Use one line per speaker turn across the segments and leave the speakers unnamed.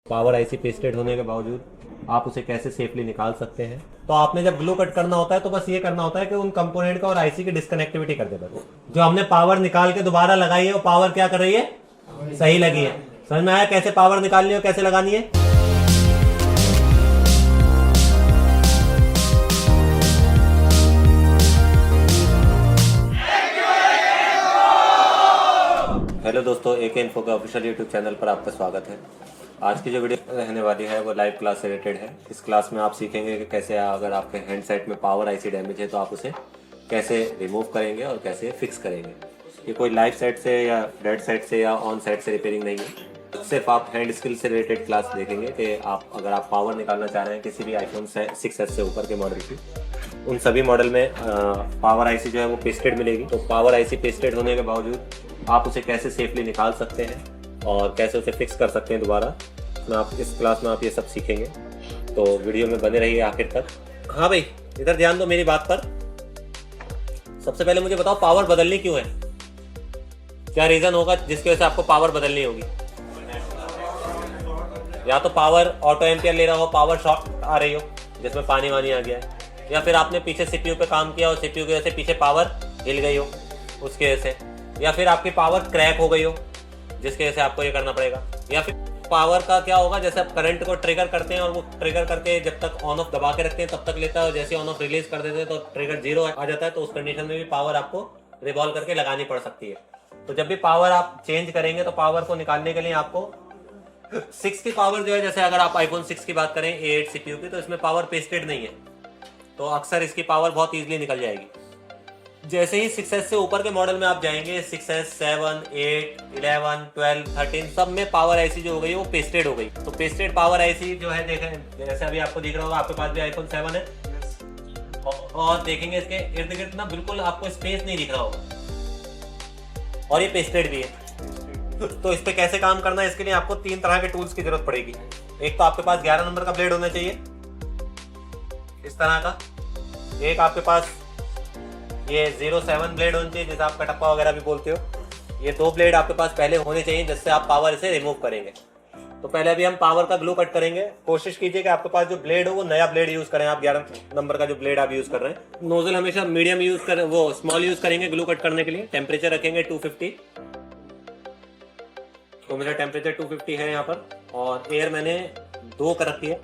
Power IC pasted होने के बावजूद आप उसे कैसे सेफली निकाल सकते हैं। तो आपने जब ग्लू कट करना होता है तो बस ये करना होता है कि उन कंपोनेंट का और आईसी की डिस्कनेक्टिविटी कर दे। बस जो हमने पावर निकाल के दोबारा लगाई है वो पावर क्या कर रही है, सही लगी है। समझ में आया कैसे पावर निकालनी है और कैसे लगानी है। हेलो दोस्तों, AK इन्फो के ऑफिशियल यूट्यूब चैनल पर आपका स्वागत है। आज की जो वीडियो रहने वाली है वो लाइव क्लास से रिलेटेड है। इस क्लास में आप सीखेंगे कि कैसे अगर आपके हैंडसेट में पावर आईसी डैमेज है तो आप उसे कैसे रिमूव करेंगे और कैसे फिक्स करेंगे। ये कोई लाइव सेट से या डेड सेट से या ऑन सेट से रिपेयरिंग नहीं है, सिर्फ आप हैंड स्किल से रिलेटेड क्लास देखेंगे कि अगर आप पावर निकालना चाह रहे हैं किसी भी iPhone 6s से ऊपर के मॉडल की, उन सभी मॉडल में पावर आईसी जो है वो पेस्टेड मिलेगी। तो पावर आईसी पेस्टेड होने के बावजूद आप उसे कैसे सेफली निकाल सकते हैं और कैसे उसे फिक्स कर सकते हैं दोबारा, आप इस क्लास में आप ये सब सीखेंगे। तो वीडियो में बने रहिए आखिर तक। हाँ भाई, इधर ध्यान दो मेरी बात पर। सबसे पहले मुझे बताओ पावर बदलनी क्यों है, क्या रीजन होगा जिसकी वजह से आपको पावर बदलनी होगी। या तो पावर ऑटो एम्पियर ले रहा हो, पावर शॉर्ट आ रही हो जिसमें पानी वानी आ गया है, या फिर आपने पीछे सीपीयू पे काम किया और सीपीयू की वजह से पीछे पावर हिल गई हो उसके वजह से, या फिर आपकी पावर क्रैक हो गई हो जिसकी वजह से आपको ये करना पड़ेगा। या फिर पावर का क्या होगा, जैसे आप करंट को ट्रिगर करते हैं और वो ट्रिगर करके जब तक ऑन ऑफ दबा के रखते हैं तब तक लेता है, और जैसे ऑन ऑफ रिलीज कर देते हैं तो ट्रिगर 0 आ जाता है। तो उस कंडीशन में भी पावर आपको रिवॉल्व करके लगानी पड़ सकती है। तो जब भी पावर आप चेंज करेंगे तो पावर को निकालने के लिए आपको 6 की पावर जो है, जैसे अगर आप iPhone 6 की बात करें A8 CPU की, तो इसमें पावर पेस्टेड नहीं है, तो अक्सर इसकी पावर बहुत ईजिली निकल जाएगी। जैसे ही 6S से ऊपर के मॉडल में आप जाएंगे, 6S, 7, 8, 11, 12, 13, सब में पावर आईसी जो हो गई वो पेस्टेड हो गई। तो पेस्टेड पावर आईसी जो है, देखें जैसे अभी आपको दिख रहा होगा, आपके पास भी iPhone 7 है और देखेंगे इसके इर्द गिर्द ना बिल्कुल आपको स्पेस नहीं दिख रहा होगा, और ये पेस्टेड भी है। तो इस पे कैसे काम करना है, इसके लिए आपको 3 तरह के टूल्स की जरूरत पड़ेगी। एक तो आपके पास 11 नंबर का ब्लेड होना चाहिए इस तरह का। एक आपके पास ये 07 ब्लेड होना चाहिए जिसे आप कटप्पा वगैरह भी बोलते हो। ये 2 ब्लेड आपके पास पहले होने चाहिए जिससे आप पावर इसे रिमूव करेंगे। तो पहले अभी हम पावर का ग्लू कट करेंगे। कोशिश कीजिए कि आपके पास जो ब्लेड हो वो नया ब्लेड यूज करें। आप 11 नंबर का जो ब्लेड आप यूज कर रहे हैं, नोजल हमेशा मीडियम यूज करें, वो स्मॉल यूज करेंगे ग्लू कट करने के लिए। टेम्परेचर रखेंगे 250, तो मेरा टेम्परेचर 250 है यहाँ पर, और एयर मैंने 2 कर रखी है।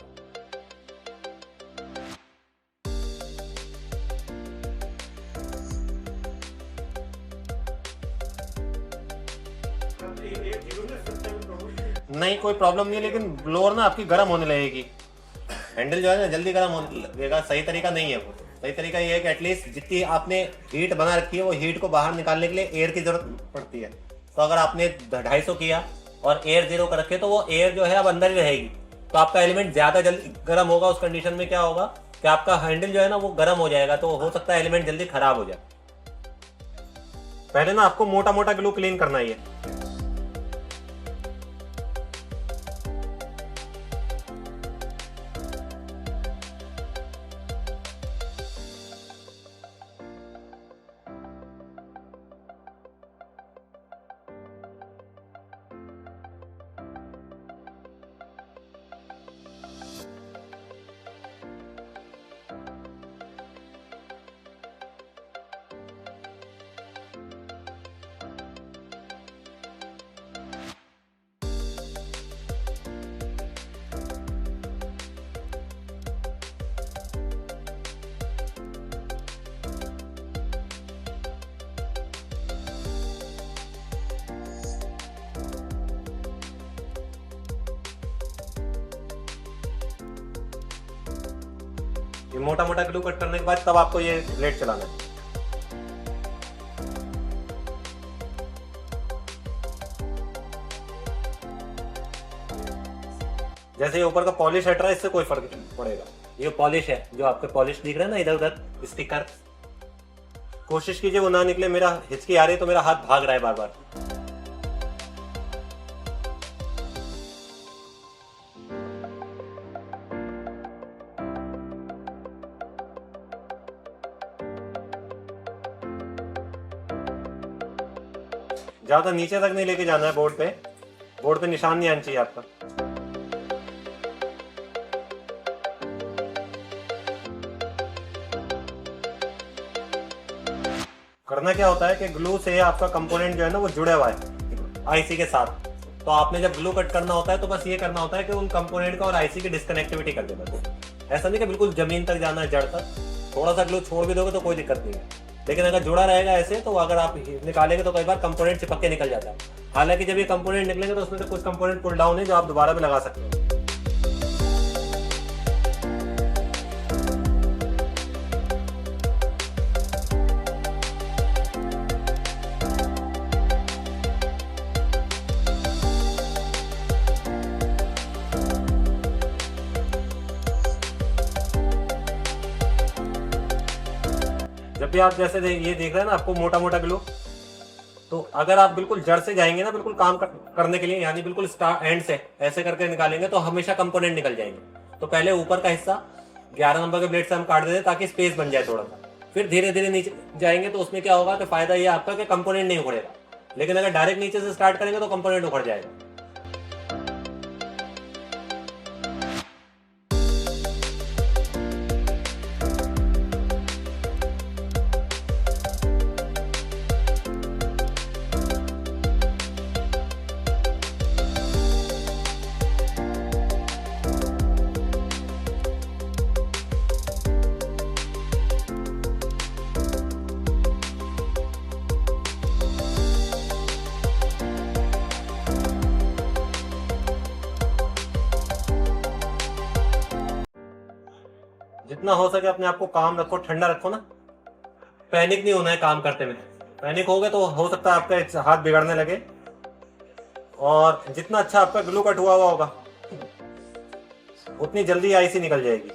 नहीं, कोई प्रॉब्लम नहीं है, लेकिन ब्लोअर ना आपकी गर्म होने लगेगी। हैंडल जो है ना जल्दी गर्म होने लगेगा। सही तरीका नहीं है वो। सही तरीका ये है कि एटलीस्ट जितनी आपने हीट बना रखी है वो हीट को बाहर निकालने के लिए एयर की जरूरत पड़ती है। तो अगर आपने 250 किया और एयर 0 कर रखे तो वो एयर जो है अब अंदर ही रहेगी, तो आपका एलिमेंट ज्यादा जल्दी गर्म होगा। उस कंडीशन में क्या होगा कि आपका हैंडल जो है ना वो गर्म हो जाएगा, तो हो सकता है एलिमेंट जल्दी खराब हो जाए। पहले ना आपको मोटा मोटा ग्लू क्लीन करना ही है। ये मोटा मोटा ग्लू कट करने के बाद तब आपको ये ब्लेड चलाना है। जैसे ये ऊपर का पॉलिश हट रहा है, इससे कोई फर्क नहीं पड़ेगा। ये पॉलिश है, जो आपके पॉलिश दिख रहा है ना इधर उधर स्टिकर, कोशिश कीजिए वो ना निकले। मेरा हिचकी आ रही है तो मेरा हाथ भाग रहा है बार बार। ज्यादा नीचे तक नहीं लेके जाना है बोर्ड पे निशान नहीं आना चाहिए आपका। करना क्या होता है कि ग्लू से आपका कंपोनेंट जो है ना वो जुड़ा हुआ है आईसी के साथ। तो आपने जब ग्लू कट करना होता है तो बस ये करना होता है कि उन कंपोनेंट का और आईसी की डिस्कनेक्टिविटी कर देना। तो ऐसा नहीं कि बिल्कुल जमीन तक जाना है, जड़ तक। थोड़ा सा ग्लू छोड़ भी दोगे तो कोई दिक्कत नहीं है, लेकिन अगर जुड़ा रहेगा ऐसे तो अगर आप निकालेंगे तो कई बार कंपोनेंट चिपक के निकल जाता है। हालांकि जब ये कंपोनेंट निकलेंगे तो उसमें से कुछ कंपोनेंट पुल डाउन है जो आप दोबारा भी लगा सकते हो। जब भी आप जैसे ये देख रहे हैं ना आपको मोटा मोटा ग्लू, तो अगर आप बिल्कुल जड़ से जाएंगे ना बिल्कुल काम करने के लिए, यानी बिल्कुल स्टार्ट एंड से ऐसे करके निकालेंगे तो हमेशा कंपोनेंट निकल जाएंगे। तो पहले ऊपर का हिस्सा 11 नंबर के ब्लेड से हम काट देते हैं ताकि स्पेस बन जाए थोड़ा सा। फिर धीरे धीरे नीचे जाएंगे तो उसमें क्या होगा कि फायदा ये आपका कि कंपोनेंट नहीं उखड़ेगा। लेकिन अगर डायरेक्ट नीचे से स्टार्ट करेंगे तो कंपोनेंट उखड़ जाएगा। जितना हो सके अपने आप को काम रखो, ठंडा रखो ना। पैनिक नहीं होना है काम करते में। पैनिक हो गए तो हो सकता है आपका हाथ बिगड़ने लगे। और जितना अच्छा आपका ग्लू कट हुआ होगा उतनी जल्दी आईसी निकल जाएगी।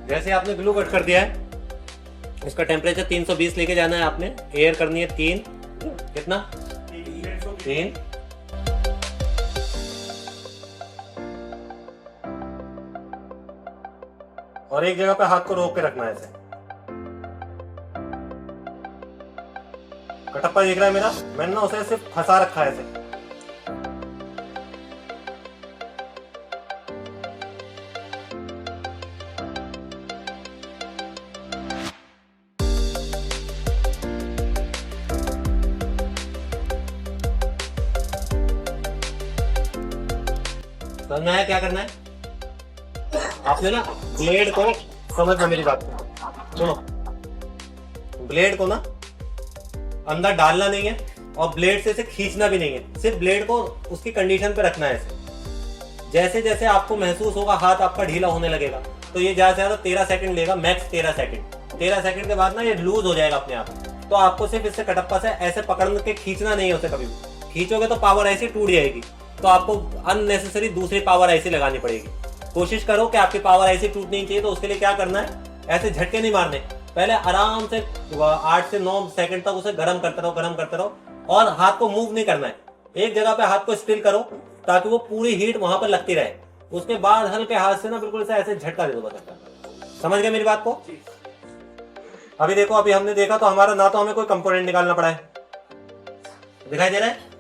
जैसे आपने ग्लू कट कर दिया है, इसका टेम्परेचर 320 लेके जाना है आपने। एयर करनी है 3, कितना 3। और एक जगह पे हाथ को रोक के रखना है ऐसे। कटप्पा दिख रहा है मेरा, मैंने ना उसे सिर्फ फंसा रखा है ऐसे। समझना है क्या करना है आपने ना? ब्लेड को समझना मेरी बात को, सुनो। ब्लेड को ना अंदर डालना नहीं है और ब्लेड से इसे खींचना भी नहीं है। सिर्फ ब्लेड को उसकी कंडीशन पे रखना है ऐसे। जैसे जैसे आपको महसूस होगा हाथ आपका ढीला होने लगेगा, तो ये ज्यादा से ज्यादा 13 सेकंड लेगा, मैक्स 13 सेकंड। 13 सेकंड के बाद ना ये लूज हो जाएगा अपने आप। तो आपको सिर्फ इससे कटप्पा से ऐसे पकड़ के खींचना नहीं है उसे। कभी भी खींचोगे तो पावर ऐसी टूट जाएगी, तो आपको अननेसेसरी दूसरी पावर आईसी लगानी पड़ेगी। कोशिश करो कि आपकी पावर आईसी टूटनी चाहिए, तो उसके लिए क्या करना है, ऐसे झटके नहीं मारने। पहले आराम से 8 से 9 सेकंड तक उसे गर्म करते रहो और हाथ को मूव नहीं करना है। एक जगह पे हाथ को स्टिल करो ताकि वो पूरी हीट वहां पर लगती रहे। उसके बाद हल्के हाथ से ना बिल्कुल ऐसे झटका दे दो बस। समझ गए मेरी बात को? अभी देखो, अभी हमने देखा तो हमारा ना तो हमें कोई कंपोनेंट निकालना पड़ा है, दिखाई दे रहा है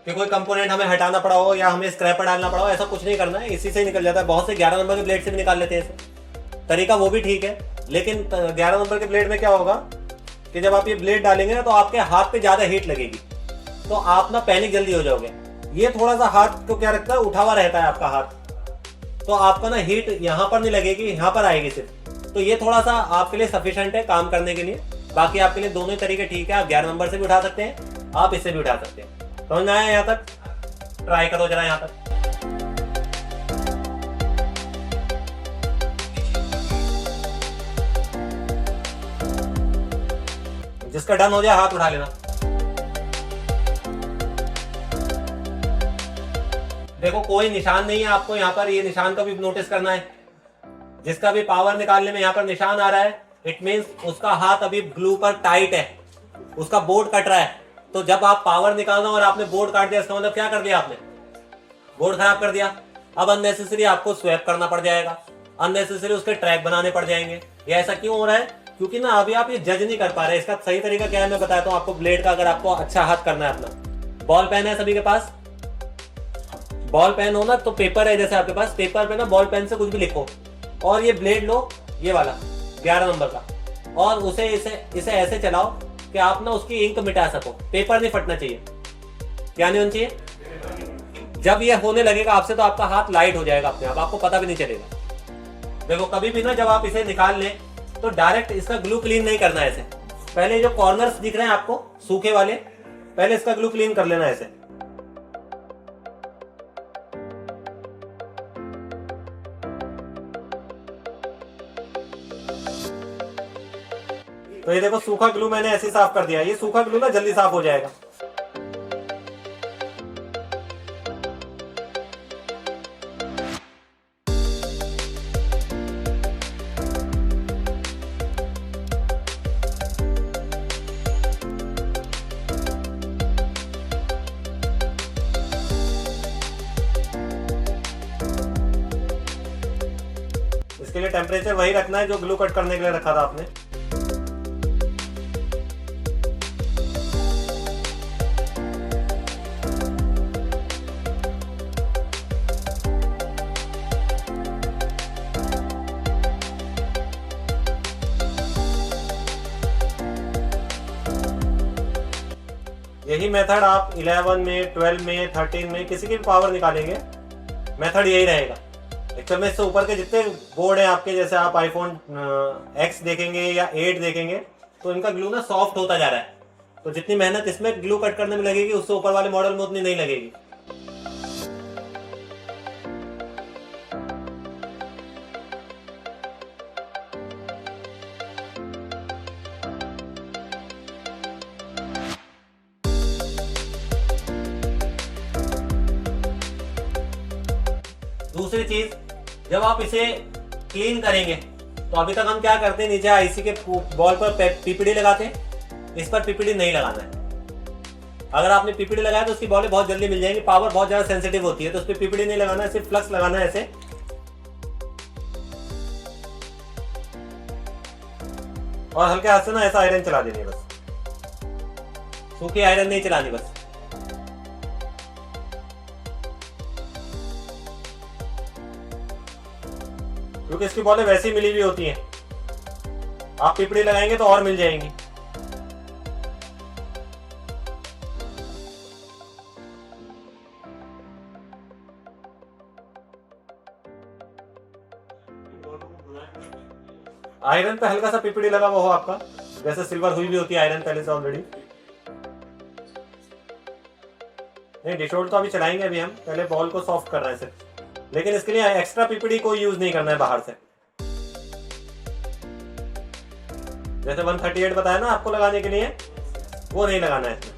कि कोई कंपोनेंट हमें हटाना पड़ा हो या हमें स्क्रैपर डालना पड़ा हो। ऐसा कुछ नहीं करना है, इसी से ही निकल जाता है। बहुत से 11 नंबर के ब्लेड से भी निकाल लेते हैं इसे, तरीका वो भी ठीक है। लेकिन 11 नंबर के ब्लेड में क्या होगा कि जब आप ये ब्लेड डालेंगे ना तो आपके हाथ पे ज्यादा हीट लगेगी, तो आप ना पैनिक जल्दी हो जाओगे। ये थोड़ा सा हाथ को क्या रखता है, उठा हुआ रहता है आपका हाथ, तो आपका ना हीट यहाँ पर नहीं लगेगी, यहाँ पर आएगी सिर्फ। तो ये थोड़ा सा आपके लिए सफिशिएंट है काम करने के लिए। बाकी आपके लिए दोनों तरीके ठीक है। आप 11 नंबर से भी उठा सकते हैं, आप इससे भी उठा सकते हैं। समझ में आया? यहाँ तक ट्राई करो जरा, यहाँ तक। जिसका डन हो जाए हाथ उठा लेना। देखो कोई निशान नहीं है आपको यहाँ पर, ये निशान का भी नोटिस करना है। जिसका भी पावर निकालने में यहाँ पर निशान आ रहा है, इट मीन्स उसका हाथ अभी ग्लू पर टाइट है, उसका बोर्ड कट रहा है। तो जब आप पावर निकालना और आपने बोर्ड काट दिया, इसका मतलब क्या कर दिया आपने? बोर्ड खराब कर दिया। अब अननेसेसरी आपको स्वैप करना पड़ जाएगा, अननेसेसरी उसके ट्रैक बनाने पड़ जाएंगे। ये ऐसा क्यों हो रहा है? क्योंकि ना अभी आप ये जज नहीं कर पा रहे। इसका सही तरीका क्या है मैं बताता हूँ आपको ब्लेड का, अगर आपको अच्छा हाथ करना है अपना। बॉल पेन है सभी के पास? बॉल पेन हो ना, तो पेपर है जैसे आपके पास, पेपर पे ना बॉल पेन से कुछ भी लिखो, और ये ब्लेड लो, ये वाला 11 नंबर का, और उसे इसे ऐसे चलाओ कि आप ना उसकी इंक मिटा सको। पेपर नहीं फटना चाहिए। क्या नहीं होना चाहिए? जब ये होने लगेगा आपसे तो आपका हाथ लाइट हो जाएगा अपने आप, आपको पता भी नहीं चलेगा। देखो कभी भी ना जब आप इसे निकाल लें तो डायरेक्ट इसका ग्लू क्लीन नहीं करना है। ऐसे पहले जो कॉर्नर्स दिख रहे हैं आपको सूखे वाले, पहले इसका ग्लू क्लीन कर लेना है ऐसे। तो ये देखो सूखा ग्लू मैंने ऐसे साफ कर दिया। ये सूखा ग्लू ना जल्दी साफ हो जाएगा। इसके लिए टेम्परेचर वही रखना है जो ग्लू कट करने के लिए रखा था आपने। यही मेथड आप 11 में, 12 में, 13 में किसी की भी पावर निकालेंगे, मेथड यही रहेगा। एक्चुअल में इससे ऊपर के जितने बोर्ड हैं आपके, जैसे आप आईफोन X देखेंगे या 8 देखेंगे, तो इनका ग्लू ना सॉफ्ट होता जा रहा है। तो जितनी मेहनत इसमें ग्लू कट करने में लगेगी, उससे ऊपर वाले मॉडल में उतनी नहीं लगेगी। दूसरी चीज, जब आप इसे क्लीन करेंगे तो अभी तक हम क्या करते हैं, नीचे आईसी के बॉल पर पीपीडी लगाते हैं। इस पर पीपीडी नहीं लगाना है। अगर आपने पीपीडी लगाया तो उसकी बॉलें बहुत जल्दी मिल जाएंगी। पावर बहुत ज्यादा सेंसिटिव होती है, तो उस पर पीपीडी नहीं लगाना है, सिर्फ फ्लक्स लगाना है ऐसे। और हल्के हाथ से ना ऐसा आयरन चला देनी है बस, सूखी आयरन नहीं चलानी बस। क्योंकि इसकी बॉलें वैसे ही मिली हुई होती हैं, आप पीपड़ी लगाएंगे तो और मिल जाएंगी। आयरन पे हल्का सा पीपड़ी लगा हुआ हो आपका, जैसे सिल्वर हुई भी होती है आयरन पहले से ऑलरेडी। नहीं, डिशोल्ड तो अभी चलाएंगे, अभी हम पहले बॉल को सॉफ्ट कर रहे हैं सिर्फ। लेकिन इसके लिए एक्स्ट्रा पीपीडी कोई यूज नहीं करना है बाहर से। जैसे 138 बताया ना आपको लगाने के लिए, वो नहीं लगाना है इसमें।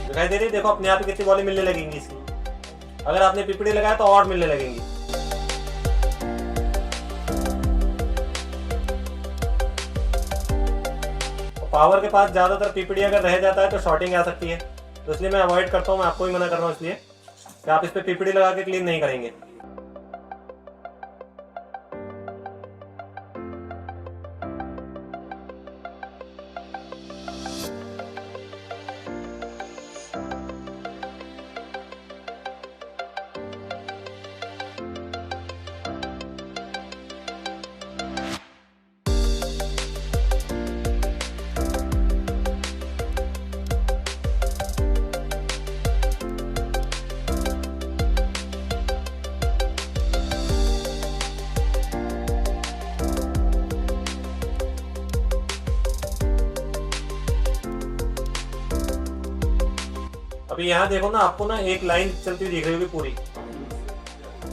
दिखाई दे रही, देखो अपने आप ही कितनी बॉलें मिलने लगेंगी इसकी। अगर आपने पीपीडी लगाया तो और मिलने लगेंगी। पावर के पास ज्यादातर पीपीडी अगर रह जाता है तो शॉर्टिंग आ सकती है, तो इसलिए मैं अवॉइड करता हूं। मैं आपको ही मना कर रहा हूं इसलिए कि आप इस पे पीपीडी लगा के क्लीन नहीं करेंगे। अभी यहाँ देखो ना, आपको ना एक लाइन चलती दिख रही होगी पूरी,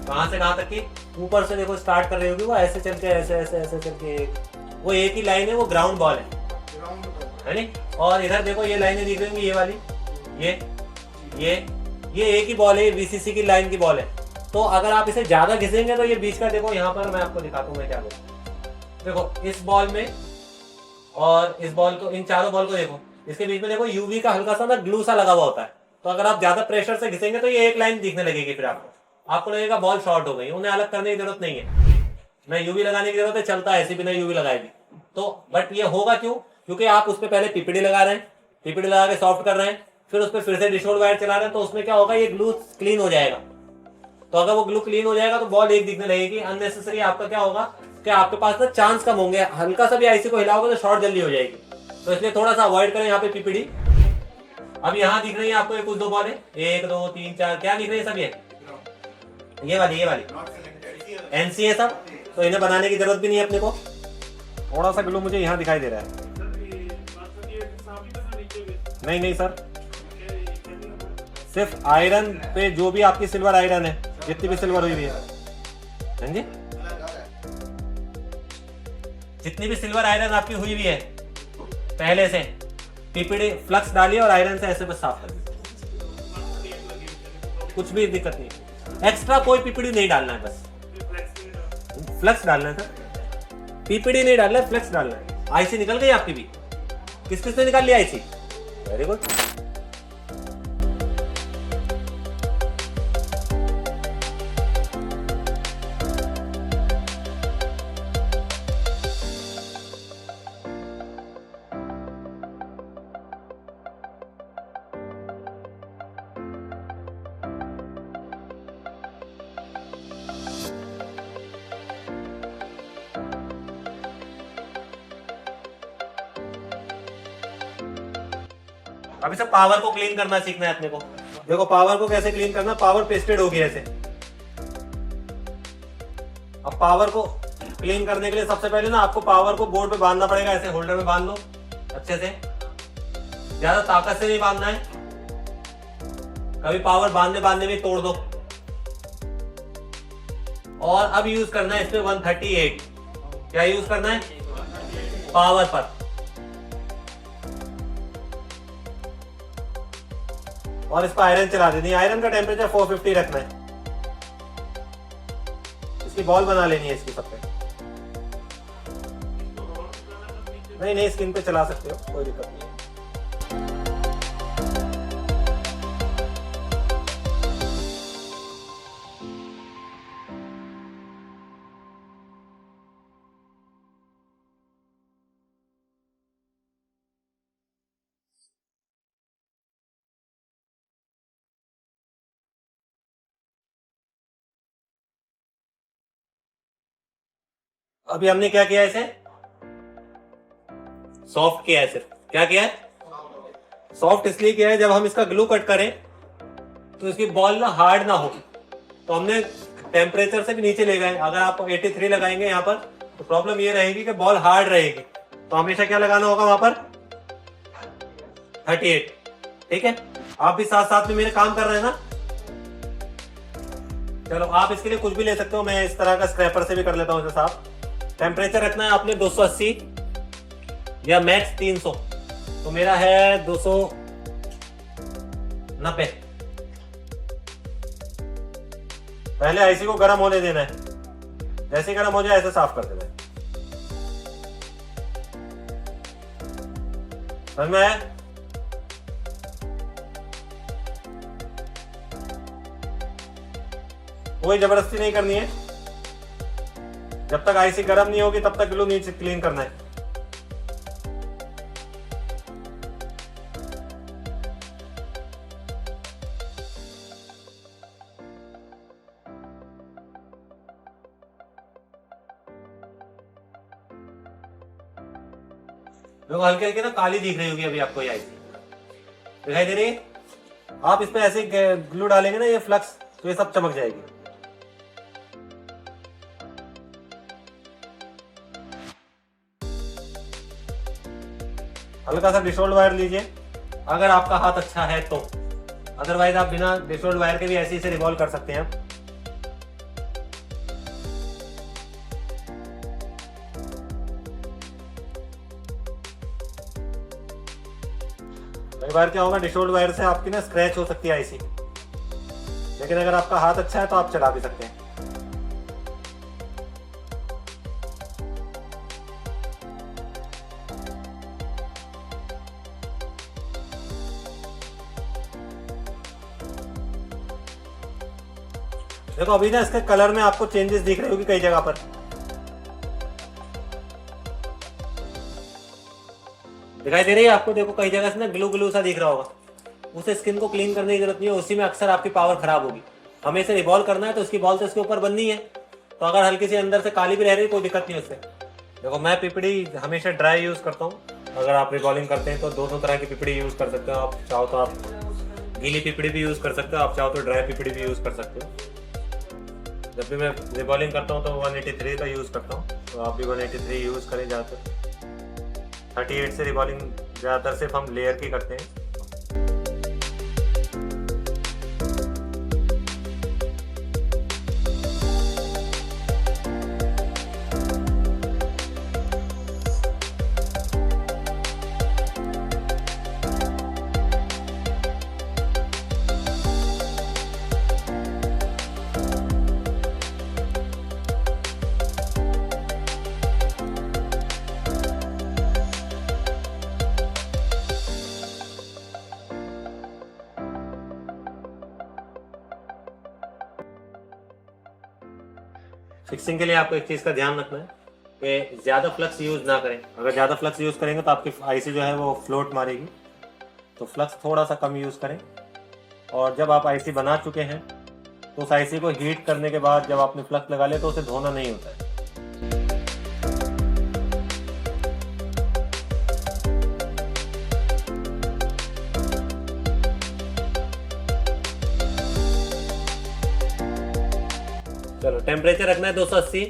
कहाँ से कहाँ तक की, ऊपर से देखो स्टार्ट कर रही होगी वो, ऐसे चल के ऐसे ऐसे ऐसे चल के वो एक ही लाइन है, वो ग्राउंड बॉल है नी। और इधर देखो ये लाइनें दिख रही होंगी, ये वाली, ये एक ही बॉल है, वीसीसी की लाइन की बॉल है। तो अगर आप इसे ज्यादा घिसेंगे तो ये बीच का देखो, यहाँ पर मैं आपको दिखाता हूँ मैं क्या बोलूँ। देखो इस बॉल में और इस बॉल को, इन चारों बॉल को देखो, इसके बीच में देखो यूवी का हल्का सा ना ग्लू सा लगा हुआ होता है। तो अगर आप ज्यादा प्रेशर से घिसेंगे तो ये एक लाइन दिखने लगेगी, फिर आपको लगेगा बॉल शॉर्ट हो गई। उन्हें अलग करने की जरूरत नहीं है, ना यूवी लगाने की जरूरत है, चलता है ऐसे बिना यूवी लगाए भी। तो बट ये होगा क्यों? क्योंकि आप उस पर पहले पीपीडी लगा रहे हैं, पीपीडी लगा के सॉफ्ट कर रहे हैं, फिर उस पर फिर से डिशोल्ड वायर चला रहे हैं, तो उसमें क्या होगा, ये ग्लू क्लीन हो जाएगा। तो अगर वो ग्लू क्लीन हो जाएगा तो बॉल एक दिखने लगेगी। अननेसेसरी आपका क्या होगा कि आपके पास ना चांस कम होंगे, हल्का सा भी आईसी को हिलाओगे तो शॉर्ट जल्दी हो जाएगी। तो इसलिए थोड़ा सा अवॉइड करें यहाँ पे पीपीडी। अब यहाँ दिख रही है आपको ये कुछ दो बॉल है, 1 2 3 4, क्या दिख रही है सब? ये वाली एनसी है सब, तो इन्हें बनाने की जरूरत भी नहीं है अपने को। थोड़ा सा ग्लू मुझे यहाँ दिखाई दे रहा है। नहीं सर, सिर्फ आयरन पे जो भी आपकी सिल्वर आयरन है, जितनी भी सिल्वर हुई है, हाँ जी, जितनी भी सिल्वर आयरन आपकी हुई हुई है पहले से, पीपीडी फ्लक्स डालिए और आयरन से ऐसे बस साफ कर दीजिए, कुछ भी दिक्कत नहीं। एक्स्ट्रा कोई पीपीडी नहीं डालना है, बस फ्लक्स डालना है सर, पीपीडी नहीं डालना है, फ्लक्स डालना है। आईसी निकल गई आपकी भी? किस किस ने निकाल लिया आईसी? Very good. अभी सब पावर को क्लीन करना सीखना है अपने को। देखो पावर को कैसे क्लीन करना, पावर पेस्टेड होगी ऐसे। अब पावर को क्लीन करने के लिए सबसे पहले ना आपको पावर को बोर्ड पे बांधना पड़ेगा, ऐसे होल्डर में बांध लो अच्छे से, ज्यादा ताकत से नहीं बांधना है, कभी पावर बांधने में तोड़ दो। और अब यूज करना है इसमें 138, क्या यूज करना है? पावर पर। और इस पर आयरन चला देनी है। आयरन का टेम्परेचर 450 रखना है। इसकी बॉल बना लेनी है इसकी सब पे। नहीं स्किन पे चला सकते हो, कोई दिक्कत नहीं है। अभी हमने क्या किया, इसे सॉफ्ट किया है। सिर्फ क्या किया है? सॉफ्ट इसलिए किया है जब हम इसका ग्लू कट करें तो इसकी बॉल ना हार्ड ना हो। तो हमने टेम्परेचर से भी नीचे ले गए। अगर आप 83 लगाएंगे यहाँ पर तो प्रॉब्लम ये रहेगी कि बॉल हार्ड रहेगी। तो हमेशा क्या लगाना होगा वहां पर? 38। ठीक है, आप भी साथ साथ में मेरे काम कर रहे हैं ना। चलो आप इसके लिए कुछ भी ले सकते हो, मैं इस तरह का स्क्रैपर से भी कर लेता हूँ इसे साफ। टेम्परेचर रखना है आपने 280 या मैक्स 300। तो मेरा है 290। पहले आईसी को गर्म होने देना है, जैसे गर्म हो जाए ऐसे साफ कर देना है। समझ में आया? कोई जबरदस्ती नहीं करनी है। जब तक आईसी गर्म नहीं होगी तब तक ग्लू नीचे क्लीन करना है। देखो हल्की हल्की ना काली दिख रही होगी अभी आपको, ये आईसी दिखाई दे रही है। आप इस पे ऐसे ग्लू डालेंगे ना, ये फ्लक्स, तो ये सब चमक जाएगी। हल्का सा डिशोल्ड वायर लीजिए, अगर आपका हाथ अच्छा है तो। अदरवाइज आप बिना डिस्टोर्ड वायर के भी ऐसे ही से रिवॉल्व कर सकते हैं। कई बार क्या होगा, डिस्टोर्ड वायर से आपकी ना स्क्रैच हो सकती है आईसी, लेकिन अगर आपका हाथ अच्छा है तो आप चला भी सकते हैं। देखो अभी ना इसके कलर में आपको चेंजेस दिख रहे होगी कई जगह पर। दिखाई दे रही है आपको? देखो कई जगह से ना ग्लू ग्लू सा दिख रहा होगा। उसे स्किन को क्लीन करने की जरूरत नहीं है, उसी में अक्सर आपकी पावर खराब होगी। हमें इसे रिवॉल्व करना है तो उसकी बॉल तो इसके ऊपर बननी है, तो अगर हल्की सी अंदर से काली भी रह रही है कोई दिक्कत नहीं उससे। देखो मैं पिपड़ी हमेशा ड्राई यूज करता हूँ। अगर आप रिवॉल्विंग करते हैं तो दोनों तरह की पिपड़ी यूज कर सकते हो। आप चाहो तो आप गीली पिपड़ी भी यूज कर सकते हो, आप चाहो तो ड्राई पिपड़ी भी यूज कर सकते हो। जब भी मैं रिवॉल्विंग करता हूँ तो 183 का यूज करता हूँ, तो आप भी 183 यूज करें ज़्यादातर। 38 से रिवॉल्विंग ज़्यादातर सिर्फ हम लेयर की करते हैं। फिक्सिंग के लिए आपको एक चीज़ का ध्यान रखना है कि ज़्यादा फ्लक्स यूज़ ना करें। अगर ज़्यादा फ्लक्स यूज़ करेंगे तो आपकी आईसी जो है वो फ्लोट मारेगी, तो फ्लक्स थोड़ा सा कम यूज़ करें। और जब आप आईसी बना चुके हैं तो उस आईसी को हीट करने के बाद जब आपने फ्लक्स लगा लिया तो उसे धोना नहीं होता है। चलो टेम्परेचर रखना है 280।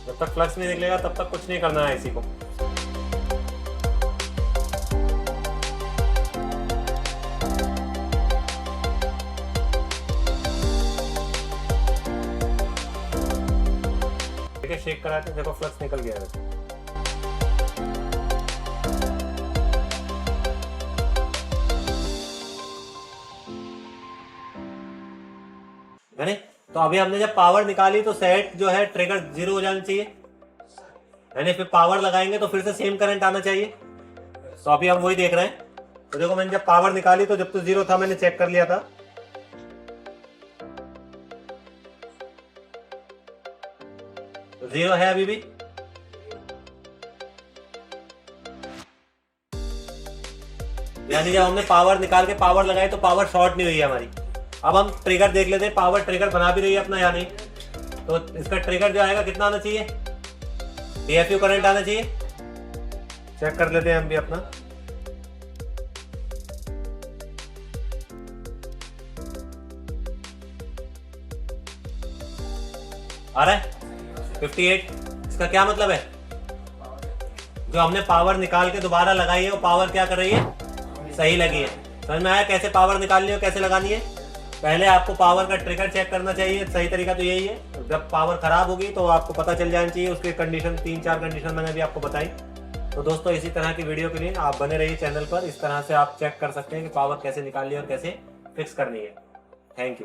जब तक फ्लक्स नहीं निकलेगा तब तक कुछ नहीं करना है आईसी को। देखिए शेक करा के देखो फ्लक्स निकल गया है। यानी तो अभी हमने जब पावर निकाली तो सेट जो है ट्रिगर 0 हो जाना चाहिए, यानी फिर पावर लगाएंगे तो फिर से सेम करंट आना चाहिए। तो अभी हम वही देख रहे हैं। तो देखो मैंने जब पावर निकाली तो जब तो 0 था, मैंने चेक कर लिया था। तो 0 है अभी भी। यानी जब हमने पावर निकाल के पावर लगाई तो पावर शॉर्ट नहीं हुई है हमारी। अब हम ट्रिगर देख लेते हैं, पावर ट्रिगर बना भी रही है अपना या नहीं। तो इसका ट्रिगर जो आएगा कितना आना चाहिए, DFU करंट आना चाहिए। चेक कर लेते हैं हम भी अपना। आ रहा है 58। इसका क्या मतलब है, जो हमने पावर निकाल के दोबारा लगाई है वो पावर क्या कर रही है, सही लगी है। समझ में आया कैसे पावर निकालनी है और कैसे लगानी है? पहले आपको पावर का ट्रिगर चेक करना चाहिए, सही तरीका तो यही है। जब पावर खराब होगी तो आपको पता चल जाना चाहिए, उसके कंडीशन 3-4 कंडीशन मैंने भी आपको बताई। तो दोस्तों इसी तरह की वीडियो के लिए आप बने रहिए चैनल पर। इस तरह से आप चेक कर सकते हैं कि पावर कैसे निकालनी है और कैसे फिक्स करनी है। Thank you.